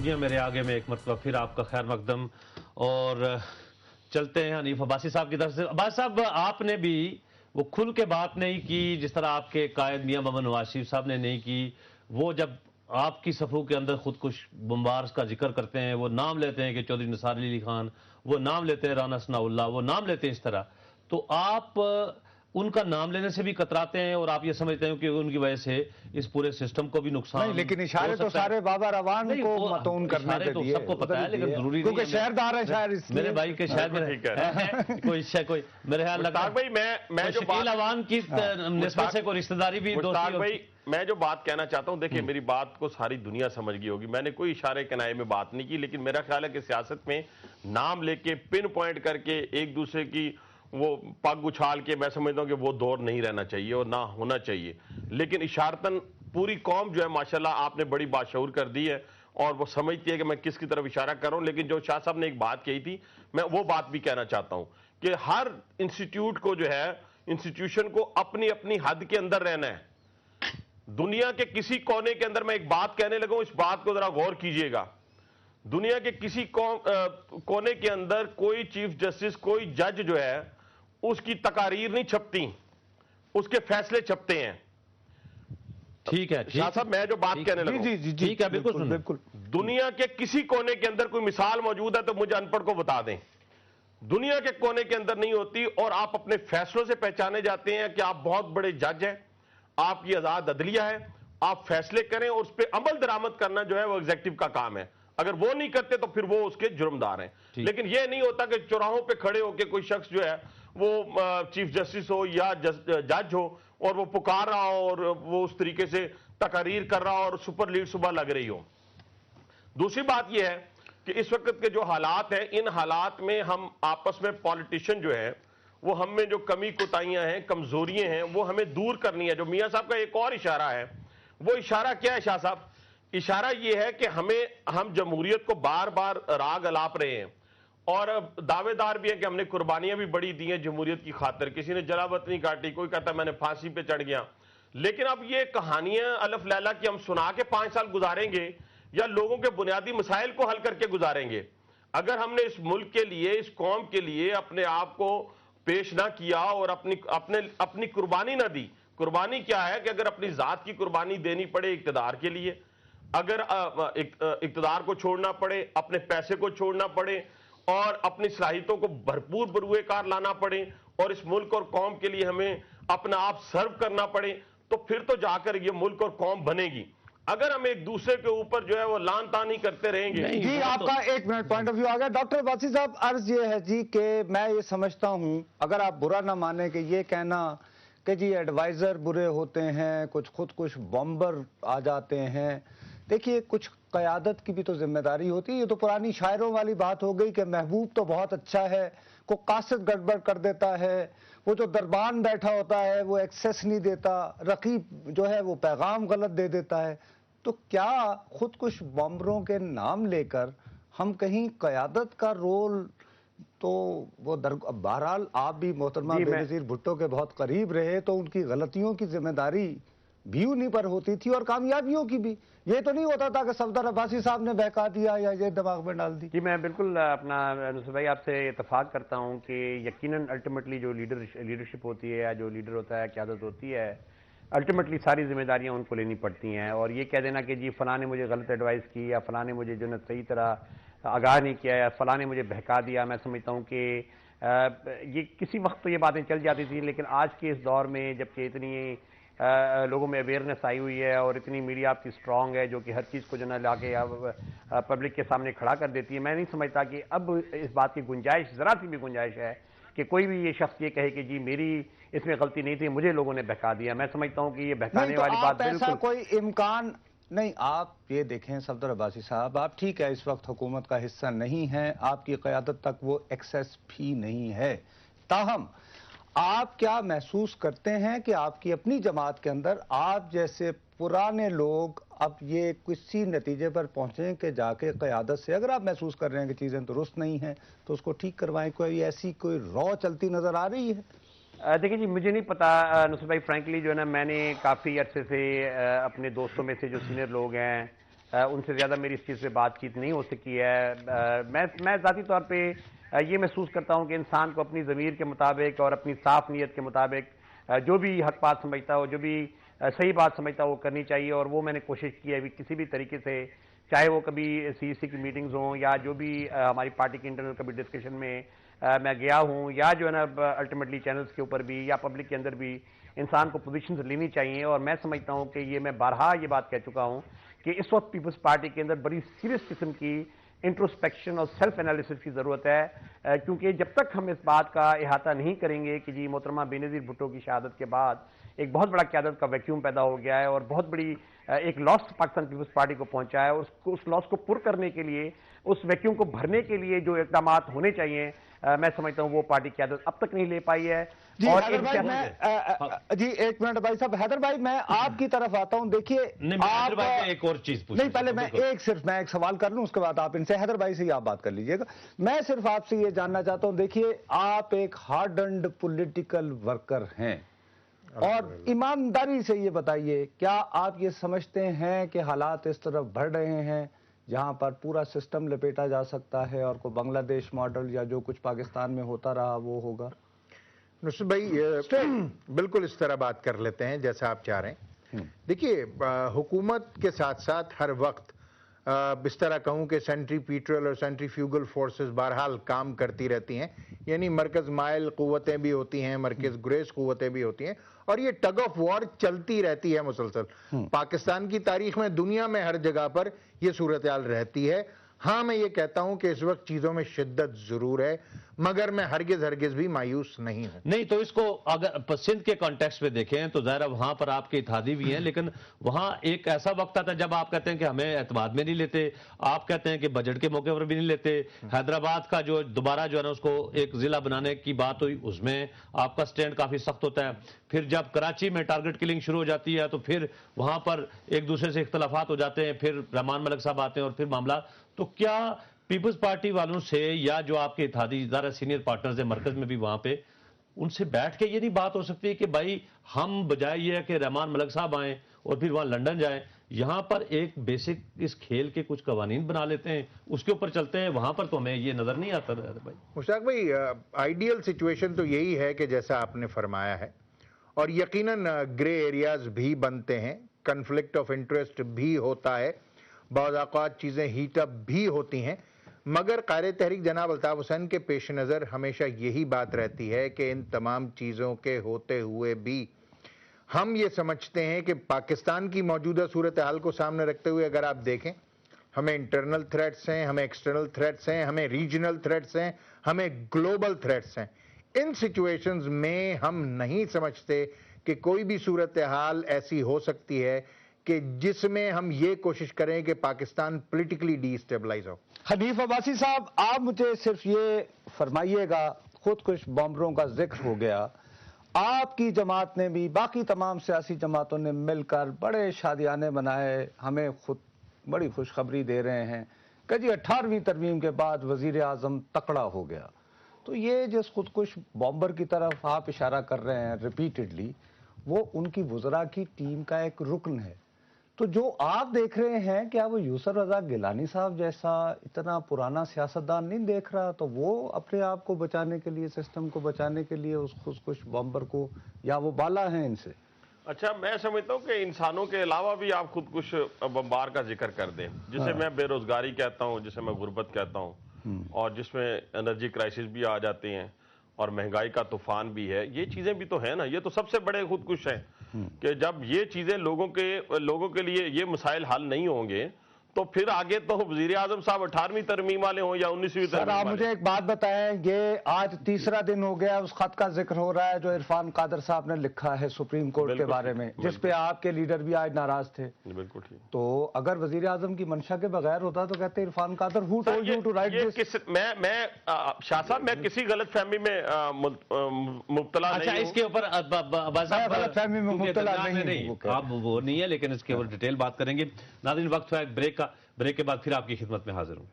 खुदियाँ मेरे आगे में एक मरतबा फिर आपका खैर मकदम। और चलते हैं हनीफ अब्बासी साहब की तरफ से। अब्बासी साहब, आपने भी वो खुल के बात नहीं की जिस तरह आपके कायद मियां मोहम्मद नवाज शरीफ साहब ने नहीं की। वो जब आपकी सफ़ों के अंदर खुदकुश बमबार का जिक्र करते हैं, वो नाम लेते हैं कि चौधरी निसार अली खान, वो नाम लेते हैं राना सनाउल्लाह, वो नाम लेते हैं इस तरह, तो आप उनका नाम लेने से भी कतराते हैं और आप ये समझते हैं कि उनकी वजह से इस पूरे सिस्टम को भी नुकसान नहीं, लेकिन इशारे तो सारे बाबा रवान को मतून करने के तो लिए सबको पता है, लेकिन जरूरी क्योंकि शहरदार है शायर, मेरे भाई के शायद कोई मेरे ख्याल लगता है भाई मैं जो शकील अवान की निस्बत से कोई रिश्तेदारी भी दोस्ती भाई मैं जो बात कहना चाहता हूं, देखिए मेरी बात को सारी दुनिया समझ गई होगी। मैंने कोई इशारे कनाए में बात नहीं की, लेकिन मेरा ख्याल है कि सियासत में नाम लेके पिन पॉइंट करके एक दूसरे की वो पग उछाल के, मैं समझता हूं कि वो दौर नहीं रहना चाहिए और ना होना चाहिए। लेकिन इशारतन पूरी कौम जो है माशाल्लाह आपने बड़ी बाशऊर कर दी है और वो समझती है कि मैं किसकी तरफ इशारा कर रहा हूं। लेकिन जो शाह साहब ने एक बात कही थी, मैं वो बात भी कहना चाहता हूं कि हर इंस्टीट्यूट को जो है, इंस्टीट्यूशन को अपनी अपनी हद के अंदर रहना है। दुनिया के किसी कोने के अंदर, मैं एक बात कहने लगा हूं, इस बात को जरा गौर कीजिएगा, दुनिया के किसी कोने के अंदर कोई चीफ जस्टिस, कोई जज जो है उसकी तकारीर नहीं छपती, उसके फैसले छपते हैं। ठीक है शाह साहब, मैं जो बात कहने लगा, जी, ठीक है, बिल्कुल। दुनिया के किसी कोने के अंदर कोई मिसाल मौजूद है तो मुझे अनपढ़ को बता दें। दुनिया के कोने के अंदर नहीं होती। और आप अपने फैसलों से पहचाने जाते हैं कि आप बहुत बड़े जज हैं, आपकी आजाद अदलिया है, आप फैसले करें और उस पर अमल दरामद करना जो है वो एग्जीक्यूटिव का काम है। अगर वो नहीं करते तो फिर वो उसके जुर्मदार हैं। लेकिन ये नहीं होता कि चौराहों पे खड़े होकर कोई शख्स जो है वो चीफ जस्टिस हो या जज हो और वो पुकार रहा हो और वो उस तरीके से तकारीर कर रहा हो और सुपर लीड सुबह लग रही हो। दूसरी बात यह है कि इस वक्त के जो हालात हैं, इन हालात में हम आपस में पॉलिटिशियन जो है वो हम में जो कमी कोताहियां हैं, कमजोरियां हैं, वो हमें दूर करनी है। जो मियां साहब का एक और इशारा है, वो इशारा क्या है शाह साहब? इशारा यह है कि हम जमहूरियत को बार बार राग अलाप रहे हैं और दावेदार भी है कि हमने कुर्बानियां भी बड़ी दी हैं जमहूरियत की खातिर। किसी ने जलावतनी काटी, कोई कहता मैंने फांसी पे चढ़ गया। लेकिन अब ये कहानियां अलफ लैला की हम सुना के 5 साल गुजारेंगे या लोगों के बुनियादी मसाइल को हल करके गुजारेंगे? अगर हमने इस मुल्क के लिए, इस कौम के लिए अपने आप को पेश ना किया और अपनी कुर्बानी ना दी। कुर्बानी क्या है कि अगर अपनी जात की कुर्बानी देनी पड़े इक्तदार के लिए, अगर इक्तदार को छोड़ना पड़े, अपने पैसे को छोड़ना पड़े और अपनी सलाहियतों को भरपूर बरूए कार लाना पड़े और इस मुल्क और कौम के लिए हमें अपना आप सर्व करना पड़े, तो फिर तो जाकर ये मुल्क और कौम बनेगी। अगर हम एक दूसरे के ऊपर जो है वो लान तानी करते रहेंगे। जी, आपका 1 मिनट पॉइंट ऑफ व्यू आ गया। डॉक्टर अब्बासी साहब, अर्ज ये है जी कि मैं ये समझता हूं, अगर आप बुरा ना माने कि ये कहना कि जी एडवाइजर बुरे होते हैं, कुछ बॉम्बर आ जाते हैं, देखिए कुछ क़यादत की भी तो जिम्मेदारी होती है। ये तो पुरानी शायरों वाली बात हो गई कि महबूब तो बहुत अच्छा है, को कासिद गड़बड़ कर देता है, वो जो दरबान बैठा होता है वो एक्सेस नहीं देता, रकीब जो है वो पैगाम गलत दे देता है। तो क्या खुदकुश बॉम्बरों के नाम लेकर हम कहीं क़यादत का रोल तो वो बहरहाल आप भी मोहतरमा बेनज़ीर भुट्टो के बहुत करीब रहे, तो उनकी गलतियों की जिम्मेदारी भी उन्हीं पर होती थी और कामयाबियों की भी। ये तो नहीं होता था कि सफदर अब्बासी साहब ने बहका दिया या ये दिमाग में डाल दी। जी, मैं बिल्कुल अपना नुसरत भाई आपसे इत्तेफाक करता हूं कि यकीनन अल्टीमेटली जो लीडरशिप होती है या जो लीडर होता है, क़यादत होती है, अल्टीमेटली सारी जिम्मेदारियां उनको लेनी पड़ती हैं। और ये कह देना कि जी फलां ने मुझे गलत एडवाइस की या फलां ने मुझे जो है सही तरह आगाह नहीं किया या फलां ने मुझे बहका दिया, मैं समझता हूँ कि ये किसी वक्त तो ये बातें चल जाती थी, लेकिन आज के इस दौर में जबकि इतनी लोगों में अवेयरनेस आई हुई है और इतनी मीडिया आपकी स्ट्रांग है जो कि हर चीज़ को जो है लाके पब्लिक के सामने खड़ा कर देती है, मैं नहीं समझता कि अब इस बात की गुंजाइश, ज़रा सी भी गुंजाइश है कि कोई भी ये शख्स ये कहे कि जी मेरी इसमें गलती नहीं थी, मुझे लोगों ने बहका दिया। मैं समझता हूँ कि ये बहकाने वाली बात बिल्कुल कोई इम्कान नहीं। आप ये देखें सफदर अब्बासी साहब, आप ठीक है इस वक्त हुकूमत का हिस्सा नहीं है, आपकी क़यादत तक वो एक्सेस भी नहीं है, ताहम आप क्या महसूस करते हैं कि आपकी अपनी जमात के अंदर आप जैसे पुराने लोग अब ये किसी नतीजे पर पहुंचे कि जाके क़यादत से, अगर आप महसूस कर रहे हैं कि चीज़ें दुरुस्त नहीं हैं तो उसको ठीक करवाएं? कोई ऐसी कोई रॉ चलती नज़र आ रही है? देखिए जी, मुझे नहीं पता नुसरत भाई, फ्रैंकली जो है ना, मैंने काफ़ी अरसे से अपने दोस्तों में से जो सीनियर लोग हैं ان سے زیادہ میری اس چیز پہ بات چیت نہیں ہو سکی ہے. میں ذاتی طور پہ یہ محسوس کرتا ہوں کہ انسان کو اپنی ضمیر کے مطابق اور اپنی صاف نیت کے مطابق جو بھی حق بات سمجھتا ہو, جو بھی صحیح بات سمجھتا ہو وہ کرنی چاہیے. اور وہ میں نے کوشش کی ہے کسی بھی طریقے سے, چاہے وہ کبھی سی سی کی میٹنگز ہوں یا جو بھی ہماری پارٹی کے انٹرنل کبھی ڈسکشن میں میں گیا ہوں, یا جو ہے نا الٹیمیٹلی چینلز کے اوپر بھی یا پبلک کے اندر بھی انسان کو پوزیشنز لینی چاہیے. اور میں سمجھتا ہوں کہ یہ میں بارہا یہ بات کہہ چکا ہوں کہ اس وقت پیپلز پارٹی کے اندر بڑی سیریس قسم کی انٹروسپیکشن اور سیلف انالیسس کی ضرورت ہے, کیونکہ جب تک ہم اس بات کا احاطہ نہیں کریں گے کہ جی محترمہ بینظیر بھٹو کی شہادت کے بعد ایک بہت بڑا قیادت کا ویکیوم پیدا ہو گیا ہے اور بہت بڑی ایک لاس پاکستان پیپلز پارٹی کو پہنچا ہے, اور اس لاس کو پر کرنے کے لیے, اس ویکیوم کو بھرنے کے لیے جو اقدامات ہونے چاہیے, میں سمجھتا ہوں وہ پارٹی قیادت اب تک نہیں لے پائی ہے. جی اور حیدر بھائی, میں جی ایک منٹ بھائی صاحب, حیدر بھائی میں آپ کی طرف آتا ہوں. دیکھیے آپ ایک اور چیز پوچھیں, نہیں پہلے میں ایک سوال کر لوں, اس کے بعد آپ ان سے, حیدر بھائی سے ہی آپ بات کر لیجئے گا. میں صرف آپ سے یہ جاننا چاہتا ہوں, دیکھیے آپ ایک ہارڈنڈ پولیٹیکل ورکر ہیں, اور ایمانداری سے یہ بتائیے, کیا آپ یہ سمجھتے ہیں کہ حالات اس طرف بڑھ رہے ہیں جہاں پر پورا سسٹم لپیٹا جا سکتا ہے اور کوئی بنگلہ دیش ماڈل یا جو کچھ پاکستان میں ہوتا رہا وہ ہوگا؟ نصرت بھائی بالکل اس طرح بات کر لیتے ہیں جیسا آپ چاہ رہے ہیں. دیکھیے حکومت کے ساتھ ساتھ ہر وقت اس طرح کہوں کہ سینٹری پیٹرل اور سینٹری فیوگل فورسز بہرحال کام کرتی رہتی ہیں, یعنی مرکز مائل قوتیں بھی ہوتی ہیں, مرکز گریز قوتیں بھی ہوتی ہیں, اور یہ ٹگ آف وار چلتی رہتی ہے مسلسل. پاکستان کی تاریخ میں, دنیا میں ہر جگہ پر یہ صورتحال رہتی ہے. ہاں میں یہ کہتا ہوں کہ اس وقت چیزوں میں شدت ضرور ہے, مگر میں ہرگز بھی مایوس نہیں ہوں. نہیں تو اس کو اگر سندھ کے کانٹیکسٹ میں دیکھیں تو ظاہر وہاں پر آپ کے اتحادی بھی ہیں, لیکن وہاں ایک ایسا وقت آتا ہے جب آپ کہتے ہیں کہ ہمیں اعتماد میں نہیں لیتے, آپ کہتے ہیں کہ بجٹ کے موقع پر بھی نہیں لیتے. حیدرآباد کا جو دوبارہ جو ہے نا اس کو ایک ضلع بنانے کی بات ہوئی, اس میں آپ کا سٹینڈ کافی سخت ہوتا ہے. پھر جب کراچی میں ٹارگٹ کلنگ شروع ہو جاتی ہے تو پھر وہاں پر ایک دوسرے سے اختلافات ہو جاتے ہیں, پھر رحمان ملک صاحب آتے ہیں اور پھر معاملات. تو کیا پیپلز پارٹی والوں سے یا جو آپ کے اتحادی ادارہ سینئر پارٹنرز ہیں مرکز میں بھی وہاں پہ, ان سے بیٹھ کے یہ نہیں بات ہو سکتی کہ بھائی ہم بجائے یہ کہ رحمان ملک صاحب آئیں اور پھر وہاں لنڈن جائیں, یہاں پر ایک بیسک اس کھیل کے کچھ قوانین بنا لیتے ہیں, اس کے اوپر چلتے ہیں, وہاں پر تو ہمیں یہ نظر نہیں آتا بھائی. مشتاق بھائی آئیڈیل سچویشن تو یہی ہے کہ جیسا آپ نے فرمایا ہے, اور یقیناً گرے ایریاز بھی بنتے ہیں, کنفلکٹ آف انٹرسٹ بھی ہوتا ہے, بعض اوقات چیزیں ہیٹ اپ بھی ہوتی ہیں, مگر قائد تحریک جناب الطاف حسین کے پیش نظر ہمیشہ یہی بات رہتی ہے کہ ان تمام چیزوں کے ہوتے ہوئے بھی ہم یہ سمجھتے ہیں کہ پاکستان کی موجودہ صورتحال کو سامنے رکھتے ہوئے اگر آپ دیکھیں, ہمیں انٹرنل تھریٹس ہیں, ہمیں ایکسٹرنل تھریٹس ہیں, ہمیں ریجنل تھریٹس ہیں, ہمیں گلوبل تھریٹس ہیں. ان سچویشنز میں ہم نہیں سمجھتے کہ کوئی بھی صورتحال ایسی ہو سکتی ہے کہ جس میں ہم یہ کوشش کریں کہ پاکستان پولیٹیکلی ڈی اسٹیبلائز ہو. حنیف عباسی صاحب, آپ مجھے صرف یہ فرمائیے گا, خودکش بمبروں کا ذکر ہو گیا, آپ کی جماعت نے بھی, باقی تمام سیاسی جماعتوں نے مل کر بڑے شادیانے بنائے, ہمیں خود بڑی خوشخبری دے رہے ہیں کہ جی 18ویں ترمیم کے بعد وزیر اعظم تکڑا ہو گیا. تو یہ جس خودکش بمبر کی طرف آپ اشارہ کر رہے ہیں ریپیٹڈلی, وہ ان کی وزراء کی ٹیم کا ایک رکن ہے. تو جو آپ دیکھ رہے ہیں, کیا وہ یوسف رضا گیلانی صاحب جیسا اتنا پرانا سیاستدان نہیں دیکھ رہا؟ تو وہ اپنے آپ کو بچانے کے لیے, سسٹم کو بچانے کے لیے اس خودکش بمبر کو, یا وہ بالا ہیں ان سے؟ اچھا, میں سمجھتا ہوں کہ انسانوں کے علاوہ بھی آپ خودکش بمبار کا ذکر کر دیں, جسے میں بے روزگاری کہتا ہوں, جسے میں غربت کہتا ہوں, اور جس میں انرجی کرائسس بھی آ جاتے ہیں اور مہنگائی کا طوفان بھی ہے. یہ چیزیں بھی تو ہیں نا, یہ تو سب سے بڑے خودکش ہیں کہ جب یہ چیزیں لوگوں کے لیے یہ مسائل حل نہیں ہوں گے تو پھر آگے تو وزیر اعظم صاحب 18ویں ترمیم والے ہوں یا 19ویں ترمیم والے. آپ مجھے ایک بات بتائیں, یہ آج تیسرا دن ہو گیا اس خط کا ذکر ہو رہا ہے جو عرفان قادر صاحب نے لکھا ہے سپریم کورٹ کے بارے میں, جس پہ آپ کے لیڈر بھی آج ناراض تھے. بالکل ٹھیک. تو اگر وزیر اعظظم کی منشا کے بغیر ہوتا تو کہتے عرفان قادر who told you to write this؟ میں شاہ صاحب, میں کسی غلط فہمی میں مبتلا نہیں ہوں. اچھا, اس کے اوپر غلط فہمی میں مبتلا نہیں, آپ وہ نہیں ہے, لیکن اس کے اوپر ڈیٹیل بات کریں گے. ناظرین, وقت ہوا ایک بریک کا, بریک کے بعد پھر آپ کی خدمت میں حاضر ہوں.